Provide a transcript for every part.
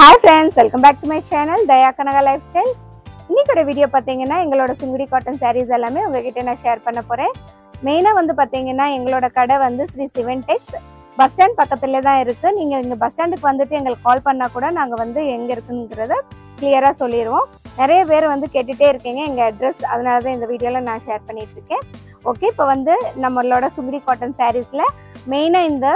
Hi friends, welcome back to my channel Daya Kanaga Lifestyle. இன்னைக்கு video பாத்தீங்கன்னா எங்களோட Sungudi cotton sarees எல்லாமே உங்ககிட்ட நான் ஷேர் பண்ண போறேன். மெயினா வந்து பாத்தீங்கன்னா எங்களோட கடை வந்து ஸ்ரீ சிவன் டெக்ஸ் பஸ் ஸ்டாண்ட் பக்கத்துல தான் இருக்கு. நீங்க இங்க பஸ் ஸ்டாண்டுக்கு வந்துட்டு எங்களுக்கு கால் பண்ணா கூட நாங்க வந்து எங்க இருக்குங்கறத கிளியரா சொல்லிடுவோம். நிறைய பேர் வந்து கேட்டுட்டே இருக்கீங்க எங்க அட்ரஸ், அதனால தான் இந்த வீடியோல நான் ஷேர் பண்ணிட்டு இருக்கேன். ஓகே, இப்போ வந்து நம்மளோட சுங்குடி காட்டன் sareesல மெயினா இந்த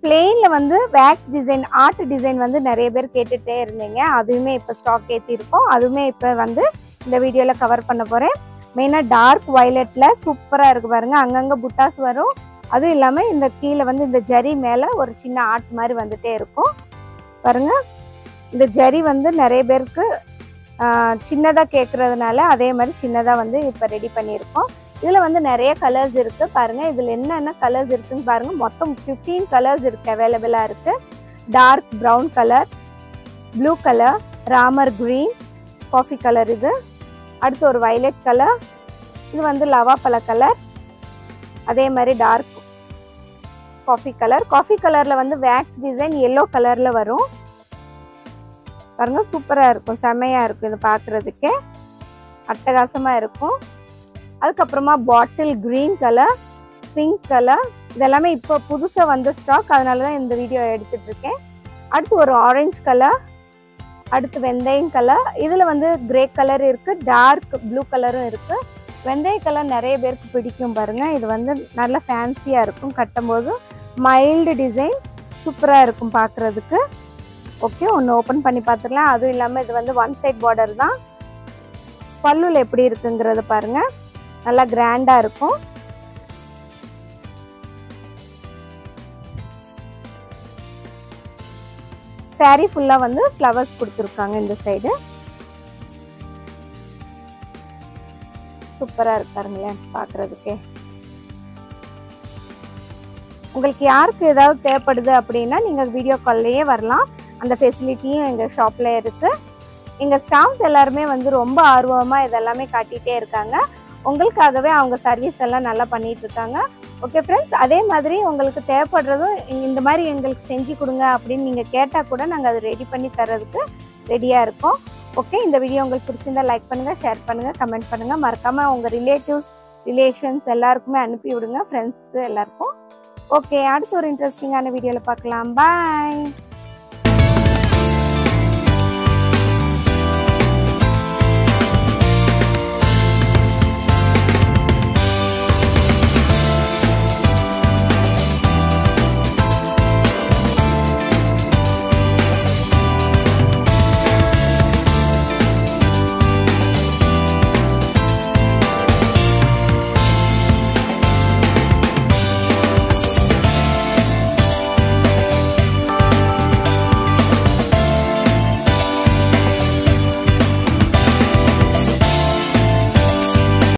பிளெயின்ல வந்து வேக்ஸ் டிசைன் ஆர்ட் டிசைன் வந்து நிறைய பேர் கேட்டுட்டே இருந்தீங்க. அதுவுமே இப்போ ஸ்டாக் ஏற்றி இருக்கோம். அதுவுமே இப்போ வந்து இந்த வீடியோவில் கவர் பண்ண போகிறேன். மெயினாக டார்க் வயலட்டில் சூப்பராக இருக்குது பாருங்கள். அங்கங்கே புட்டாஸ் வரும். அதுவும் இல்லாமல் இந்த கீழே வந்து இந்த ஜரி மேலே ஒரு சின்ன ஆர்ட் மாதிரி வந்துட்டே இருக்கும் பாருங்கள். இந்த ஜரி வந்து நிறைய பேருக்கு சின்னதாக கேட்குறதுனால அதே மாதிரி சின்னதாக வந்து இப்போ ரெடி பண்ணியிருக்கோம். இதில் வந்து நிறைய கலர்ஸ் இருக்குது பாருங்கள். இதில் என்னென்ன கலர்ஸ் இருக்குதுன்னு பாருங்கள். மொத்தம் 15 கலர்ஸ் இருக்குது, அவைலபிளாக இருக்குது. Dark brown colour, blue colour, Ramar green, coffee colour, இது அடுத்து ஒரு வயலட் கலர், இது வந்து லவாப்பழ கலர், அதே மாதிரி டார்க் காஃபி கலர். காஃபி கலரில் வந்து வேக்ஸ் டிசைன் எல்லோ கலரில் வரும் பாருங்கள். சூப்பராக இருக்கும், செம்மையாக இருக்கும். இது பார்க்குறதுக்கே அட்டகாசமாக இருக்கும். அதுக்கப்புறமா bottle green colour, pink colour, இதெல்லாமே இப்போ புதுசாக வந்த ஸ்டாக், அதனால தான் இந்த வீடியோ எடுத்துட்ருக்கேன். அடுத்து ஒரு ஆரஞ்சு கலர், அடுத்து வெந்தயம் கலர், இதில் வந்து கிரே கலர் இருக்குது, டார்க் ப்ளூ கலரும் இருக்குது. வெந்தய கலர் நிறைய பேருக்கு பிடிக்கும் பாருங்கள். இது வந்து நல்லா ஃபேன்சியாக இருக்கும், கட்டும்போது மைல்டு டிசைன் சூப்பராக இருக்கும் பார்க்குறதுக்கு. ஓகே, ஒன்று ஓப்பன் பண்ணி பார்த்துடலாம். அதுவும் இல்லாமல் இது வந்து ஒன் சைட் பார்டர் தான். பல்லுல எப்படி இருக்குங்கிறத பாருங்கள், நல்லா கிராண்டாக இருக்கும். சாரி ஃபுல்லாக வந்து ஃப்ளவர்ஸ் கொடுத்துருக்காங்க இந்த சைடு. சூப்பராக இருக்காருங்களேன் பார்க்குறதுக்கே. உங்களுக்கு யாருக்கு ஏதாவது தேவைப்படுது அப்படின்னா நீங்கள் வீடியோ கால்லையே வரலாம். அந்த ஃபெசிலிட்டியும் எங்கள் ஷாப்பில் இருக்குது. எங்கள் ஸ்டாஃப்ஸ் எல்லாருமே வந்து ரொம்ப ஆர்வமாக இதெல்லாமே காட்டிகிட்டே இருக்காங்க. உங்களுக்காகவே அவங்க சர்வீஸ் எல்லாம் நல்லா பண்ணிட்டு இருக்காங்க. ஓகே ஃப்ரெண்ட்ஸ், அதே மாதிரி உங்களுக்கு தேவைப்படுறதும் இந்த மாதிரி எங்களுக்கு செஞ்சு கொடுங்க அப்படின்னு நீங்கள் கேட்டால் கூட நாங்கள் அதை ரெடி பண்ணி தர்றதுக்கு ரெடியாக இருக்கோம். ஓகே, இந்த வீடியோ உங்களுக்கு பிடிச்சிருந்தா லைக் பண்ணுங்கள், ஷேர் பண்ணுங்கள், கமெண்ட் பண்ணுங்கள். மறக்காமல் உங்கள் ரிலேஷன்ஸ் எல்லாருக்குமே அனுப்பி விடுங்க, ஃப்ரெண்ட்ஸ்க்கு எல்லாருக்கும். ஓகே, அடுத்து ஒரு இன்ட்ரெஸ்டிங்கான வீடியோவில் பார்க்கலாம். பாய்.